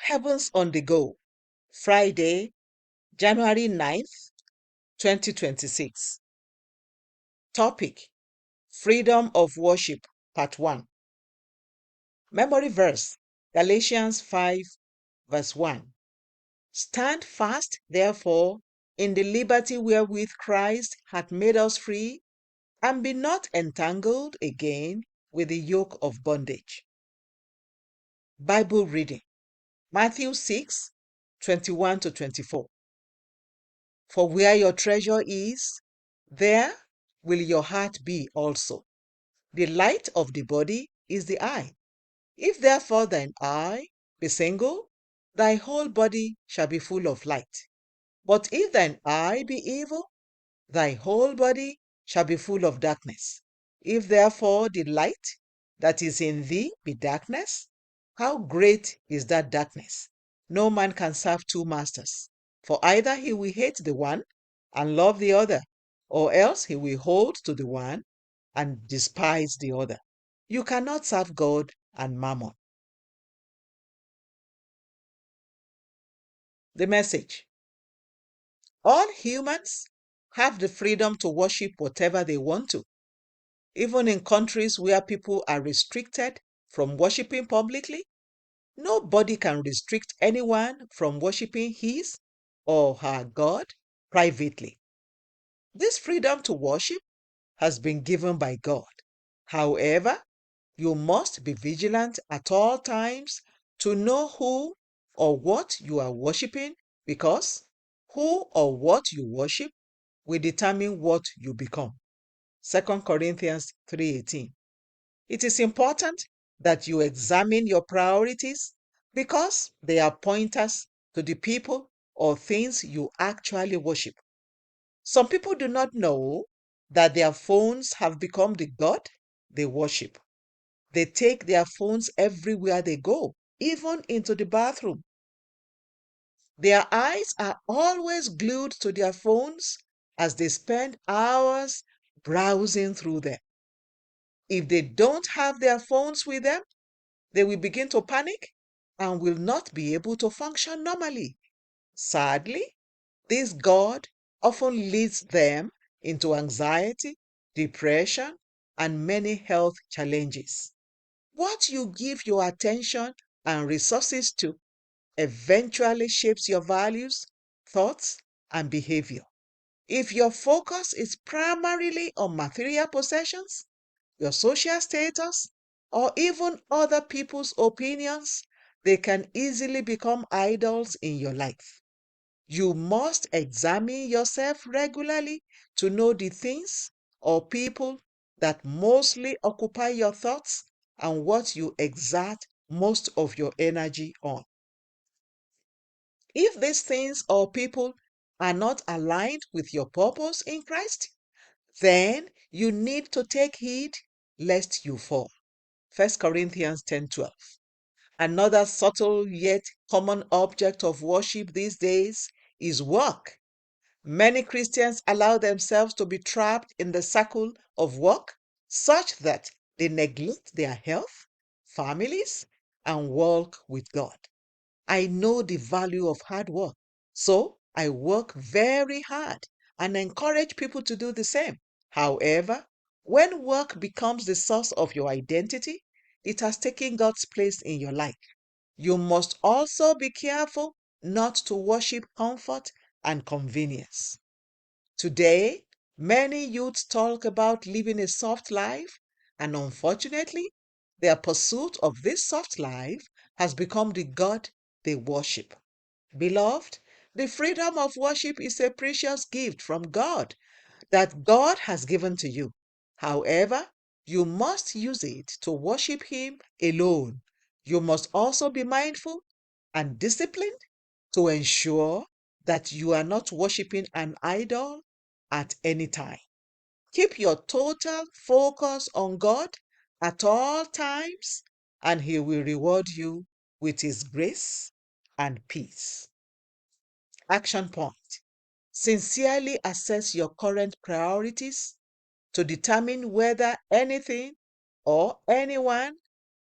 Heavens on the Go, Friday, January 9th, 2026. Topic: Freedom of Worship, Part 1. Memory verse: Galatians 5, verse 1. Stand fast, therefore, in the liberty wherewith Christ hath made us free, and be not entangled again with the yoke of bondage. Bible reading: Matthew 6, 21 to 24. For where your treasure is, there will your heart be also. The light of the body is the eye. If therefore thine eye be single, thy whole body shall be full of light. But if thine eye be evil, thy whole body shall be full of darkness. If therefore the light that is in thee be darkness, how great is that darkness! No man can serve two masters, for either he will hate the one and love the other, or else he will hold to the one and despise the other. You cannot serve God and mammon. The message: all humans have the freedom to worship whatever they want to. Even in countries where people are restricted from worshiping publicly, nobody can restrict anyone from worshiping his or her God privately. This freedom to worship has been given by God. However, you must be vigilant at all times to know who or what you are worshiping, because who or what you worship will determine what you become. 2 Corinthians 3:18. It is important that you examine your priorities, because they are pointers to the people or things you actually worship. Some people do not know that their phones have become the God they worship. They take their phones everywhere they go, even into the bathroom. Their eyes are always glued to their phones as they spend hours browsing through them. If they don't have their phones with them, they will begin to panic and will not be able to function normally. Sadly, this God often leads them into anxiety, depression, and many health challenges. What you give your attention and resources to eventually shapes your values, thoughts, and behavior. If your focus is primarily on material possessions, your social status, or even other people's opinions, they can easily become idols in your life. You must examine yourself regularly to know the things or people that mostly occupy your thoughts and what you exert most of your energy on. If these things or people are not aligned with your purpose in Christ, then you need to take heed lest you fall. 1 Corinthians 10:12. Another subtle yet common object of worship these days is work. Many Christians allow themselves to be trapped in the circle of work such that they neglect their health, families, and walk with God. I know the value of hard work, so I work very hard and encourage people to do the same. However, when work becomes the source of your identity, it has taken God's place in your life. You must also be careful not to worship comfort and convenience. Today, many youths talk about living a soft life, and unfortunately, their pursuit of this soft life has become the God they worship. Beloved, the freedom of worship is a precious gift from God that God has given to you. However, you must use it to worship Him alone. You must also be mindful and disciplined to ensure that you are not worshiping an idol at any time. Keep your total focus on God at all times, and He will reward you with His grace and peace. Action point: sincerely assess your current priorities to determine whether anything or anyone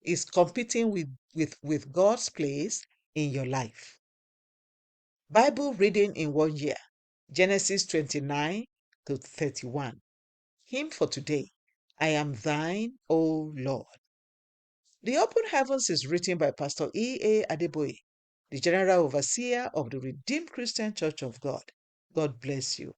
is competing with God's place in your life. Bible reading in 1 year, Genesis 29 to 31. Hymn for today, I am thine, O Lord. The Open Heavens is written by Pastor E.A. Adeboye, the General Overseer of the Redeemed Christian Church of God. God bless you.